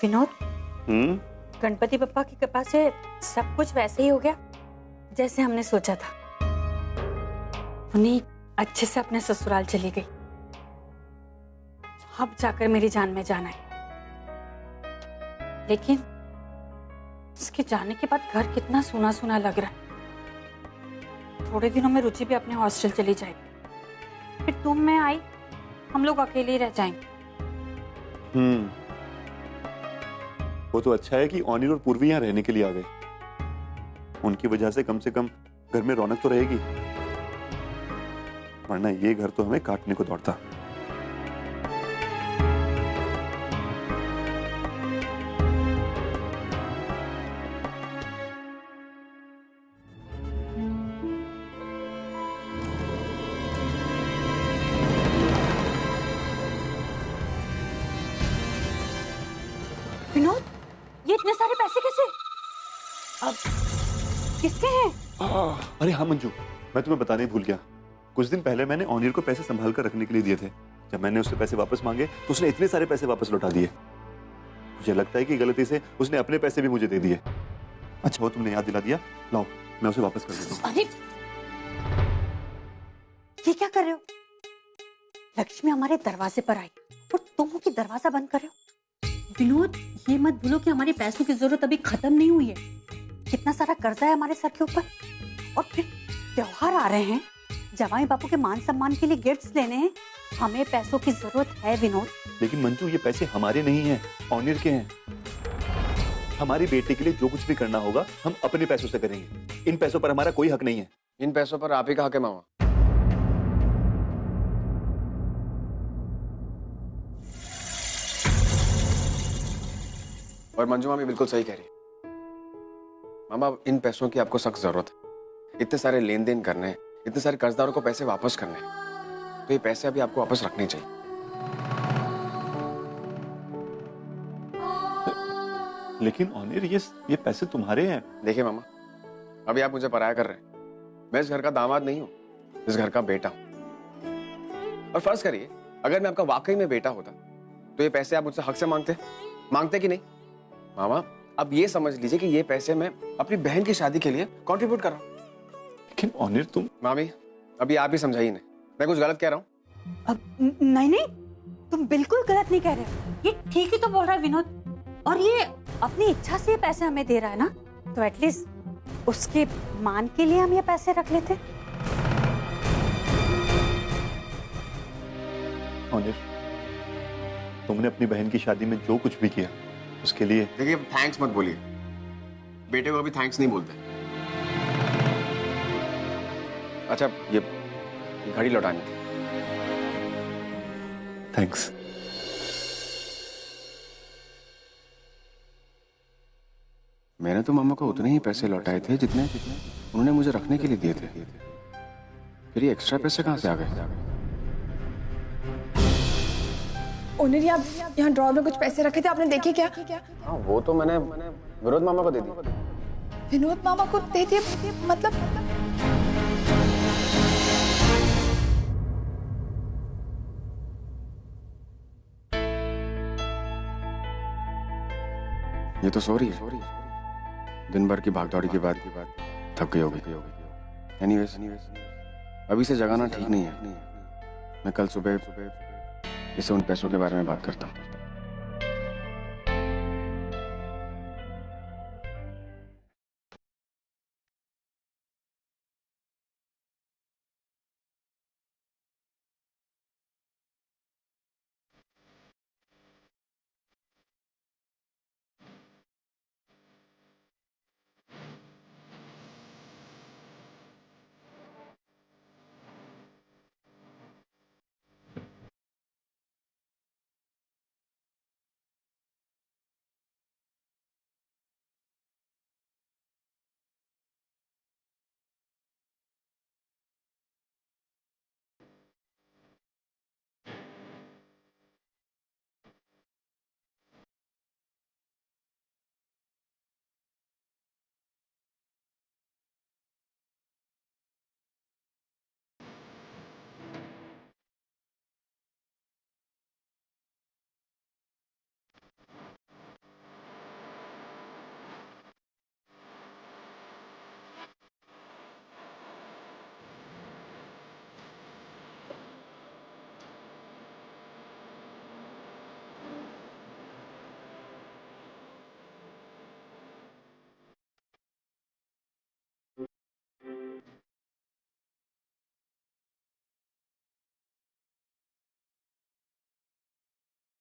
विनोद, हम्म। गणपति बप्पा की कृपा से सब कुछ वैसे ही हो गया जैसे हमने सोचा था। उन्हीं अच्छे से अपने ससुराल चली गई। अब जाकर मेरी जान में जान आई। लेकिन उसके जाने के बाद घर कितना सूना सूना लग रहा है। थोड़े दिनों में रुचि भी अपने हॉस्टल चली जाएगी। फिर तुम, मैं आई, हम लोग अकेले ही रह जाएंगे। वो तो अच्छा है कि ऑनिर और पूर्वी यहाँ रहने के लिए आ गए। उनकी वजह से कम घर में रौनक तो रहेगी, वरना ये घर तो हमें काटने को दौड़ता। विनोद, ये इतने सारे पैसे कैसे? अब किसके हैं? अरे हाँ मंजू, मैं तुम्हें बताने ही भूल गया। कुछ दिन पहले मैंने ऑनिर को पैसे संभाल कर रखने के लिए दिए थे। जब मैंने उससे पैसे वापस मांगे तो उसने इतने सारे पैसे वापस लौटा दिए। मुझे लगता है कि गलती से उसने अपने पैसे भी मुझे दे दिए। अच्छा वो तुमने याद दिला दिया, लाओ मैं उसे वापस कर देता हूँ। अरे ये क्या कर रहे हो? लक्ष्मी हमारे दरवाजे पर आई और तुम की दरवाजा बंद कर रहे हो। विनोद, ये मत भूलो कि हमारे पैसों की जरूरत अभी खत्म नहीं हुई है। कितना सारा कर्जा है हमारे सर के ऊपर, और फिर त्योहार आ रहे हैं। जवाई बापू के मान सम्मान के लिए गिफ्ट्स लेने हैं। हमें पैसों की जरूरत है विनोद। लेकिन मंजू ये पैसे हमारे नहीं हैं, ऑनिर के हैं। हमारी बेटे के लिए जो कुछ भी करना होगा हम अपने पैसों से करेंगे। इन पैसों पर हमारा कोई हक नहीं है। इन पैसों पर आप ही का हक है मामा। और मंजू मामी बिल्कुल सही कह रही है। मामा, इन पैसों की आपको सख्त जरूरत है। इतने सारे लेन देन करने हैं, इतने सारे कर्जदारों को पैसे वापस करने हैं, तो ये पैसे अभी आपको वापस रखने चाहिए। लेकिन ऑनिर ये पैसे तुम्हारे हैं। देखिए मामा, अभी आप मुझे पराया कर रहे हैं। मैं इस घर का दामाद नहीं हूँ, इस घर का बेटा हूं। और फर्ज करिए अगर मैं आपका वाकई में बेटा होता तो ये पैसे आप मुझसे हक से मांगते कि नहीं? मामा, अब ये समझ लीजिए कि ये पैसे मैं अपनी बहन की शादी के लिए कंट्रीब्यूट कर रहा हूँ। लेकिन ऑनिर तुम। मामी, अभी आप ही समझाइए इन्हें, मैं कुछ गलत कह रहा हूँ? अब नहीं नहीं, तुम बिल्कुल गलत नहीं कह रहे हो। ये ठीक ही तो बोल रहा है विनोद। और ये अपनी इच्छा से ये पैसे हमें दे रहा है ना, तो एटलीस्ट उसके मान के लिए हम ये पैसे रख लेते। ऑनिर, तुमने अपनी बहन की शादी में जो कुछ भी किया उसके लिए। देखिए, थैंक्स मत बोलिए। बेटे को अभी थैंक्स नहीं बोलते। अच्छा, ये घड़ी लौटानी थी। थैंक्स। मैंने तो मामा को उतने ही पैसे लौटाए थे जितने उन्होंने मुझे रखने के लिए दिए थे। फिर ये एक्स्ट्रा पैसे कहाँ से आ गए? ओनर, आप यहाँ ड्रॉर में कुछ पैसे रखे थे, आपने देखे क्या? हाँ, वो तो मैंने विनोद मामा को दे दी। विनोद मामा को दे दिए? मतलब ये तो सॉरी दिन भर की भागदौड़ी के बाद थक गई होगी। एनीवेज, अभी से जगाना ठीक नहीं है। मैं कल सुबह इसे उन पैसों के बारे में बात करता हूँ।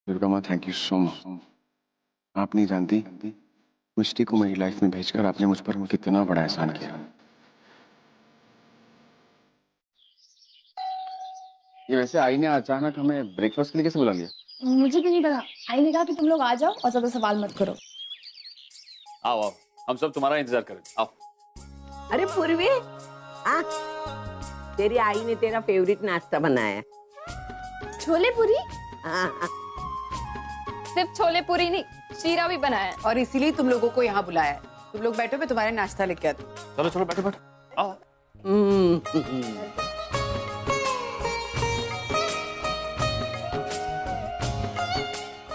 दुर्गा माँ, थैंक यू सो मच। आप नहीं जानती मिष्टी को मेरी लाइफ में भेजकर आपने मुझ पर कितना बड़ा एहसान किया। ये वैसे आई ने अचानक हमें ब्रेकफास्ट के लिए कैसे बुला लिया? मुझे भी नहीं पता। आई ने कहा कि तुम लोग आ जाओ और ज्यादा सवाल मत करो। आओ आओ, हम सब तुम्हारा इंतजार करें। आओ। अरे पूर्वी, तेरी आई ने तेरा फेवरेट नाश्ता बनाया है। छोले पूरी? हाँ। सिर्फ छोले पूरी नहीं, शीरा भी बनाया है। और इसीलिए तुम लोगों को यहाँ बुलाया है। तुम लोग बैठो, मैं तुम्हारे नाश्ता लेके आती हूँ। चलो चलो, बैठो बैठो, आओ।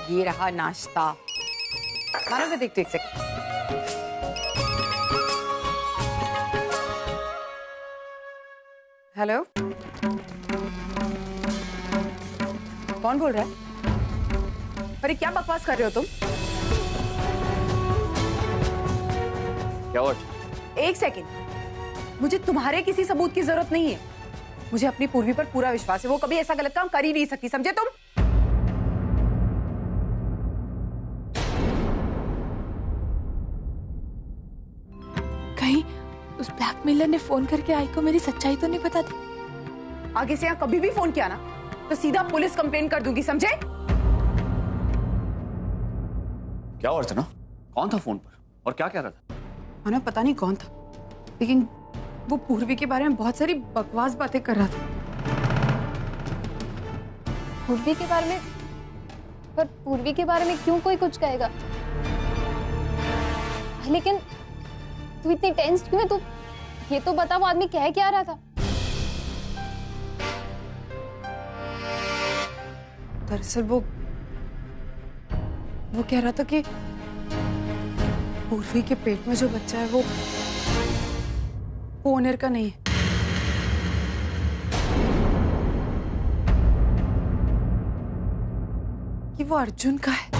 ये रहा नाश्ता। मानो मैं देखती हूँ, एक सेकंड। हेलो, कौन बोल रहा है? अरे क्या बकवास कर रहे हो तुम? क्या हुआ? एक सेकंड, मुझे तुम्हारे किसी सबूत की जरूरत नहीं है। मुझे अपनी पूर्वी पर पूरा विश्वास है, वो कभी ऐसा गलत काम कर ही नहीं सकती, समझे तुम? कहीं उस ब्लैकमेलर ने फोन करके आई को मेरी सच्चाई तो नहीं बता दी? आगे से यहाँ कभी भी फोन किया ना तो सीधा पुलिस कंप्लेन कर दूंगी, समझे? क्या हुआ अर्चना? कौन था फोन पर और क्या कह रहा था? मानो पता नहीं कौन था, लेकिन वो पूर्वी के बारे में बहुत सारी बकवास बातें कर रहा था। पूर्वी के बारे में? पर पूर्वी के बारे में क्यों कोई कुछ कहेगा? लेकिन तू इतनी टेंस क्यों है? तू ये तो बता, वो आदमी कह क्या रहा था? दरअसल वो कह रहा था कि पूर्वी के पेट में जो बच्चा है वो ओनर का नहीं है। कि वो अर्जुन का है।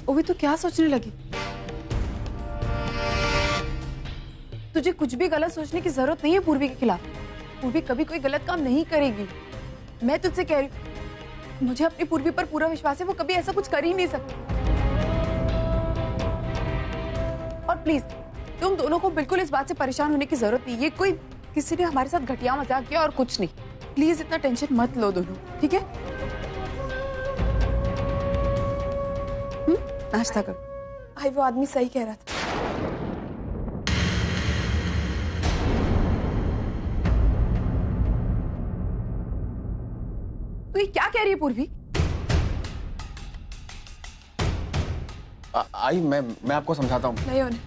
ओवी तो क्या सोचने लगी? तुझे कुछ भी गलत सोचने की जरूरत नहीं है पूर्वी के खिलाफ। पूर्वी कभी कोई गलत काम नहीं करेगी। मैं तुझसे कह रही हूँ, मुझे अपनी पूर्वी पर पूरा विश्वास है, वो कभी ऐसा कुछ कर ही नहीं सकती। और प्लीज तुम दोनों को बिल्कुल इस बात से परेशान होने की जरूरत नहीं है। कोई किसी ने हमारे साथ घटिया मजाक किया और कुछ नहीं। प्लीज इतना टेंशन मत लो दोनों, ठीक है? नाश्ता कर। भाई वो आदमी सही कह रहा था। तो ये क्या कह रही है पूर्वी? आई मैं आपको समझाता हूँ। नहीं होने।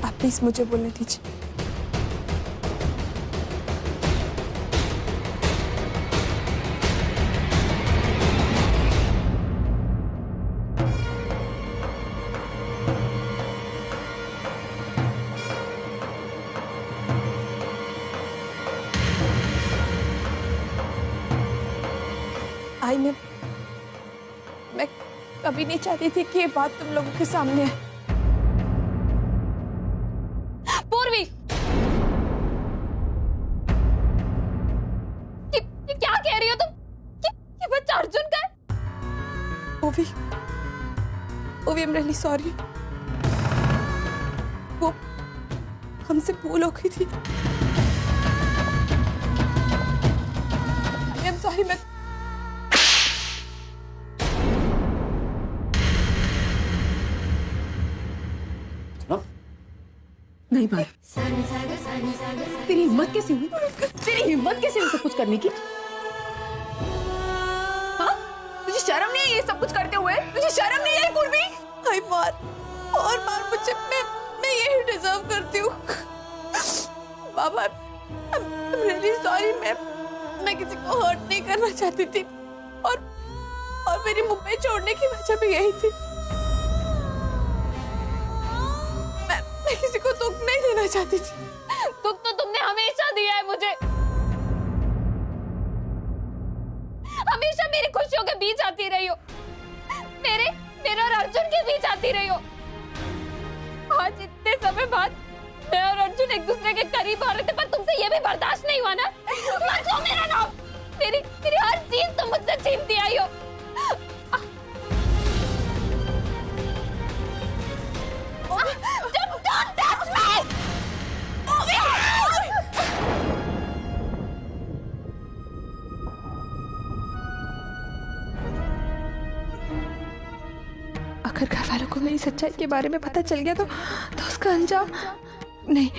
आप प्लीज मुझे बोलने दीजिए। आई मैं कभी नहीं चाहती थी कि ये बात तुम लोगों के सामने है। पूर्वी, ये क्या कह रही हो तुम? ये बच्चा अर्जुन का है? ओवी, आई एम रियली सॉरी। वो हमसे भूल हो गई थी। I am sorry. मैं नहीं भाई, तेरी हिम्मत कैसे हुई? तेरी हिम्मत कैसे हुई सब कुछ करने की? हाँ? तुझे शर्म नहीं है ये सब कुछ करते हुए? तुझे शर्म नहीं है पूर्वी? आई मार और मार मुझे। मैं यही डिजर्व करती हूँ। बाबा, I'm really sorry। मैं किसी को हर्ट नहीं करना चाहती थी और मेरी मुंबई छोड़ने की वजह भी यही थी। मैं किसी को दुख नहीं देना चाहती थी। दुख तो तुमने हमेशा दिया है मुझे। हमेशा मेरी खुशियों के बीच आती रही हो, मेरे और अर्जुन के बीच आती रही हो। आज इतने समय बाद मैं और अर्जुन एक दूसरे के करीब आ रहे थे, पर तुमसे ये भी बर्दाश्त नहीं हुआ ना। मत लो मेरा नाम। मेरी हर चीज तुम मुझसे छीनती आई हो। Don't touch me! अगर घर वालों को मेरी सच्चाई के बारे में पता चल गया तो उसका अंजाम नहीं,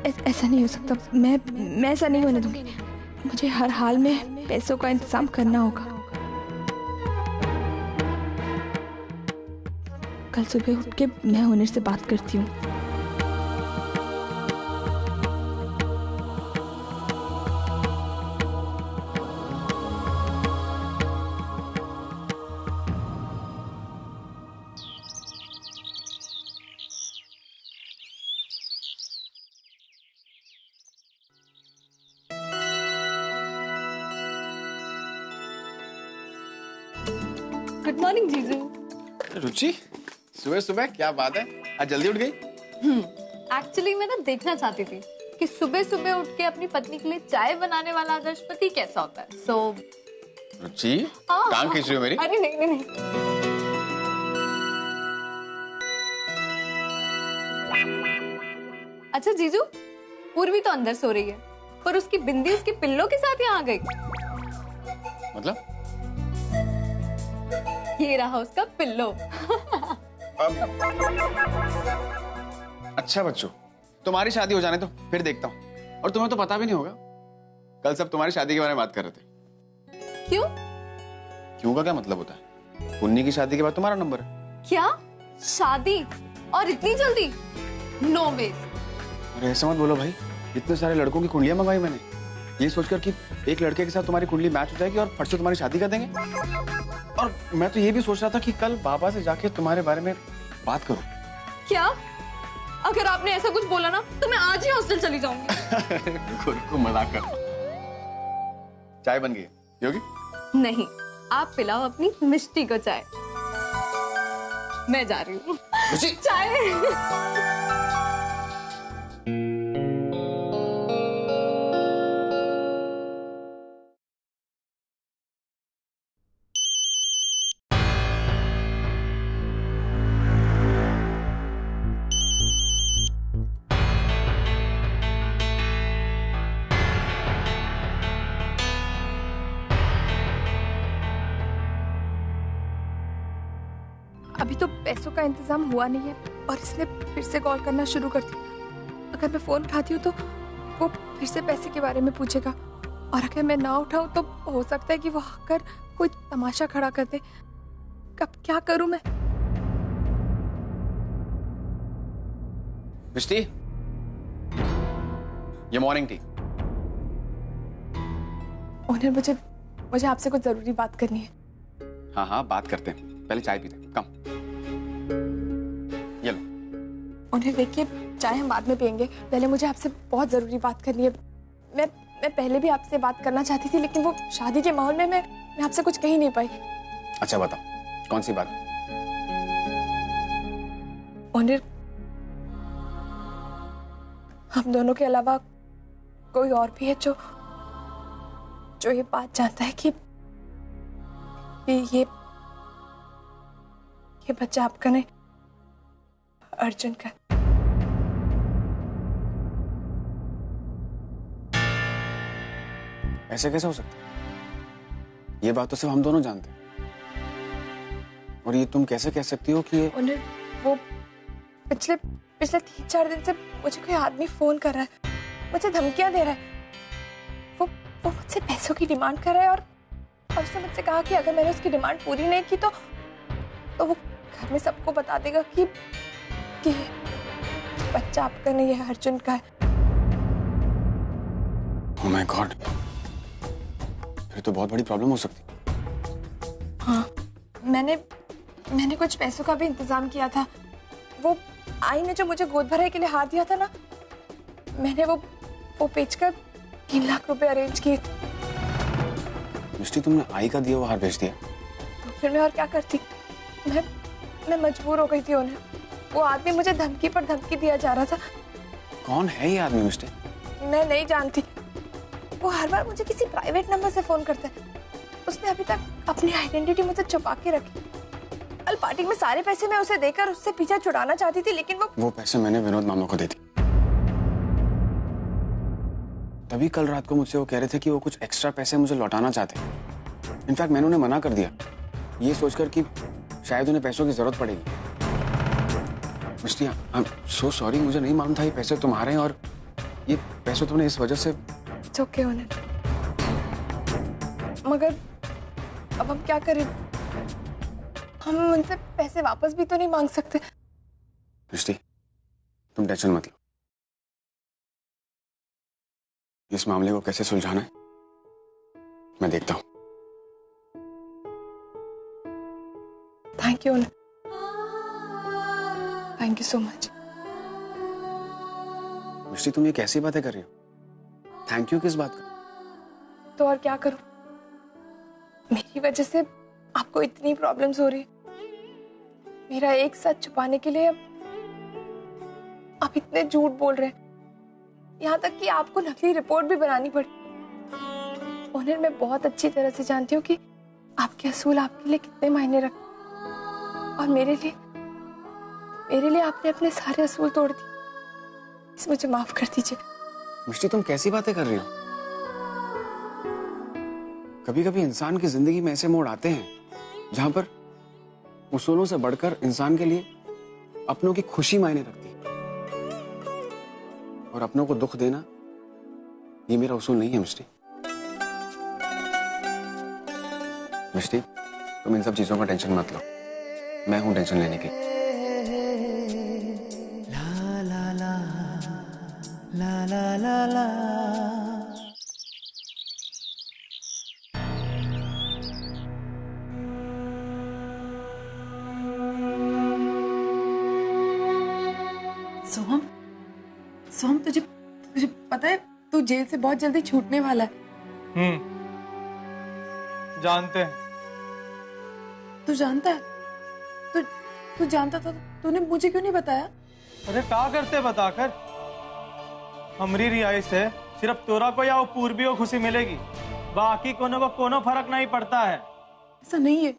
ऐसा नहीं हो सकता। मैं ऐसा नहीं होने दूंगी। मुझे हर हाल में पैसों का इंतजाम करना होगा। कल सुबह उठ के मैं ओनर से बात करती हूँ। गुड मॉर्निंग जीजू। रुचि, सुबह सुबह क्या बात है, आज जल्दी उठ गई? एक्चुअली मैं ना देखना चाहती थी कि सुबह सुबह उठ के अपनी पत्नी के लिए चाय बनाने वाला आदर्श पति कैसा होता है। सो रुचि, टांग खींच रही हो मेरी? अरे नहीं। अच्छा जीजू, पूर्वी तो अंदर सो रही है, पर उसकी बिंदी उसके पिल्लों के साथ यहाँ आ गई। मतलब? ये रहा उसका पिल्लो। अच्छा बच्चों, तुम्हारी शादी हो जाने दो, फिर देखता हूँ। और तुम्हें तो पता भी नहीं होगा, कल सब तुम्हारी शादी के बारे में बात कर रहे थे। क्यों? क्यों का क्या मतलब होता है? पुन्नी की शादी के बाद तुम्हारा नंबर है। क्या शादी? और इतनी जल्दी? नो वे। अरे ऐसा मत बोलो भाई, इतने सारे लड़कों की कुंडलियां मंगवाई मैंने, ये सोचकर कि एक लड़के के साथ तुम्हारी कुंडली मैच हो जाएगी और फट से तुम्हारी शादी कर देंगे। और मैं तो ये भी सोच रहा था कि कल बाबा से जाके तुम्हारे बारे में बात करूं। क्या? अगर आपने ऐसा कुछ बोला ना तो मैं आज ही हॉस्टल चली जाऊंगी। रुको, मजाक कर। चाय बन गई, योगी? नहीं, आप पिलाओ अपनी मिष्टी को चाय। मैं जा रही हूँ। चाय। अभी तो पैसों का इंतजाम हुआ नहीं है और इसने फिर से कॉल करना शुरू कर दिया। अगर मैं फोन उठाती हूँ तो वो फिर से पैसे के बारे में पूछेगा, और अगर मैं ना उठाऊं तो हो सकता है कि वो आकर कोई तमाशा खड़ा कर दे। अब क्या करूं मैं? मिष्टी, ये मॉर्निंग टी। ओनर, मुझे आपसे कुछ जरूरी बात करनी है। हाँ बात करते हैं, पहले चाय पीते हैं। कम, ये लो। ओनर देखिए, चाय हम बाद में पियेंगे, पहले मुझे आपसे बहुत जरूरी बात करनी है। मैं पहले भी आपसे बात करना चाहती थी, लेकिन वो शादी के माहौल में मैं आपसे कुछ कह ही नहीं पाई। अच्छा बताओ, कौन सी बात? ओनर, हम दोनों के अलावा कोई और भी है जो ये बात जानता है कि ये बच्चा आपका नहीं, अर्जुन का। ऐसे कैसे हो सकता है? ये बात तो सिर्फ हम दोनों जानते हैं। और ये तुम कैसे कह सकती हो कि ये... ओनर, वो पिछले 3-4 दिन से मुझे कोई आदमी फोन कर रहा है, मुझे धमकियां दे रहा है। वो मुझसे पैसों की डिमांड कर रहा है और उसने मुझसे कहा कि अगर मैंने उसकी डिमांड पूरी नहीं की तो वो घर में सबको बता देगा कि बच्चा आपका नहीं है, अर्जुन का है। ओह माय गॉड, फिर तो बहुत बड़ी प्रॉब्लम हो सकती। हाँ, मैंने कुछ पैसों का भी इंतजाम किया था। वो आई ने जो मुझे गोद भराई के लिए हाथ दिया था ना, मैंने वो बेचकर 3 लाख रुपए अरेंज किए थे। मिष्टी, तुमने आई का दिया हुआ हार बेच दिया? तो फिर मैं और क्या करती? मैं मजबूर हो गई थी उन्हें। वो आदमी मुझे धमकी पर धमकी दिया जा रहा था। कौन है ये आदमी मिष्टी? मैं नहीं जानती। वो हर बार मुझे किसी प्राइवेट नंबर से फोन करता है। उसने अभी तक अपनी आइडेंटिटी मुझसे छुपा के रखी। कल पार्टी में सारे पैसे मैं उसे देकर उससे पीछा छुड़ाना चाहती थी, लेकिन वो पैसे मैंने विनोद मामा को दे दी। तभी कल रात को मुझसे वो कह रहे थे कि वो कुछ एक्स्ट्रा पैसे मुझे लौटाना चाहते हैं। इनफैक्ट मैंने उन्हें मना कर दिया, ये सोचकर कि शायद उन्हें पैसों की जरूरत पड़ेगी। मिष्टी, आई एम सो सॉरी, मुझे नहीं मालूम था ये पैसे तुम्हारे हैं और ये पैसे तुमने इस वजह से। चौके होने, मगर अब हम क्या करें? हम उनसे पैसे वापस भी तो नहीं मांग सकते। मिष्टी, तुम टेंशन मत लो। इस मामले को कैसे सुलझाना है मैं देखता हूं। Thank you, thank you so much. Mishti, तुम ये कैसी बातें कर रही हो? थैंक यू किस बात का? तो और क्या करूं? मेरी वजह से आपको इतनी प्रॉब्लम्स हो रही। मेरा एक सच छुपाने के लिए आप इतने झूठ बोल रहे हैं, यहाँ तक कि आपको नकली रिपोर्ट भी बनानी पड़ी। ओनर, मैं बहुत अच्छी तरह से जानती हूँ कि आपके असूल आपके लिए कितने मायने रखते, और मेरे लिए आपने अपने सारे असूल तोड़ दिए। इस मुझे माफ कर दीजिए। मिष्टी, तुम कैसी बातें कर रही हो? कभी कभी इंसान की जिंदगी में ऐसे मोड़ आते हैं जहां पर उसूलों से बढ़कर इंसान के लिए अपनों की खुशी मायने रखती है, और अपनों को दुख देना ये मेरा उसूल नहीं है। मिष्टी, तुम इन सब चीजों का टेंशन मत लो, मैं हूं टेंशन लेने की। सोहम, तुझे पता है तू जेल से बहुत जल्दी छूटने वाला है। जानते हैं। तू जानता है? तू जानता था, तूने मुझे क्यों नहीं बताया? अरे क्या करते बताकर? हमारी रिहाई से सिर्फ तोरा को या वो पूर्वी को खुशी मिलेगी, बाकी कोनो को कोनो फर्क नहीं पड़ता है। ऐसा नहीं है,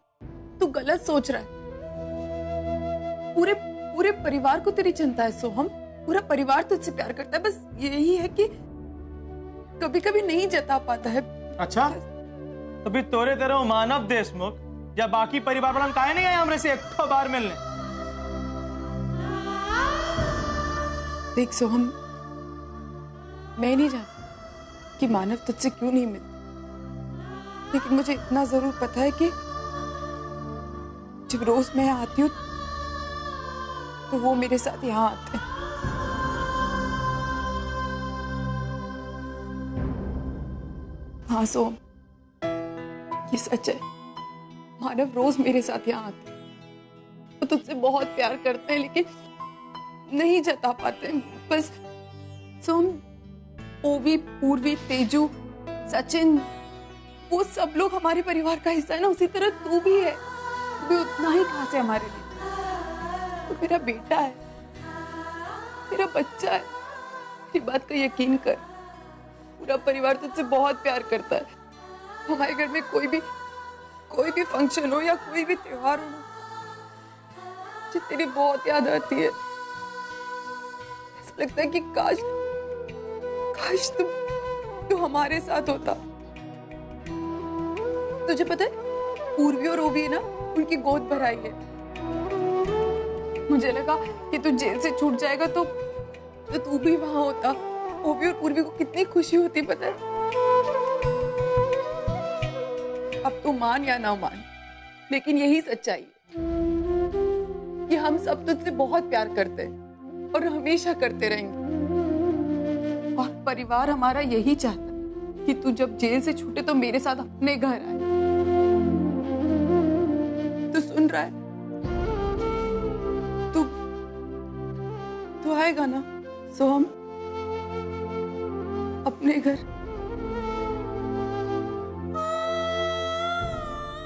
तू गलत सोच रहा है। पूरे परिवार को तेरी चिंता है सोहम। पूरा परिवार तुझसे प्यार करता है, बस यही है कि कभी कभी नहीं जता पाता है। अच्छा, तो भी तोरे तेरे वो मानव देशमुख या बाकी परिवार वाला काहे नहीं आए हमरे से एक बार मिलने? देख सोहम, मैं नहीं जानती कि मानव तुझसे क्यों नहीं मिलता, लेकिन मुझे इतना जरूर पता है कि जब रोज मैं आती हूँ तो वो मेरे साथ यहाँ आते हैं। हाँ सोहम, ये सच है। मानव रोज मेरे साथ यहाँ आते हैं। वो तुझसे बहुत प्यार करते हैं, लेकिन नहीं जता पाते। बस सोहम, ओवी, पूर्वी, तेजू, सचिन, वो सब लोग हमारे परिवार का हिस्सा है ना। उसी तरह तू भी है, तू भी उतना ही खास है हमारे लिए। तो मेरा बेटा है, मेरा बच्चा है। मेरी बात का यकीन कर, पूरा परिवार तुझसे बहुत प्यार करता है। हमारे घर में कोई भी फंक्शन हो या कोई भी त्योहार हो, मुझे तेरी बहुत याद आती है। ऐसा लगता है कि काश तुम हमारे साथ होता। तुझे पता है, पूर्वी और ओवी ना, उनकी गोद भराई है। मुझे लगा कि तू जेल से छूट जाएगा तो तू भी वहां होता। ओवी और पूर्वी को कितनी खुशी होती पता है। अब तू मान या ना मान, लेकिन यही सच्चाई है कि हम सब तुझसे बहुत प्यार करते हैं और हमेशा करते रहेंगे। और परिवार हमारा यही चाहता है कि तू जब जेल से छूटे तो मेरे साथ अपने घर आए। तू रहा है। तू आएगा ना? सो हम अपने घर।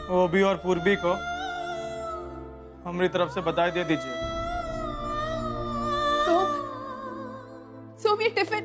वो भी और पूर्वी को हमारी तरफ से बधाई दे दीजिए। सोम, ये टिफिन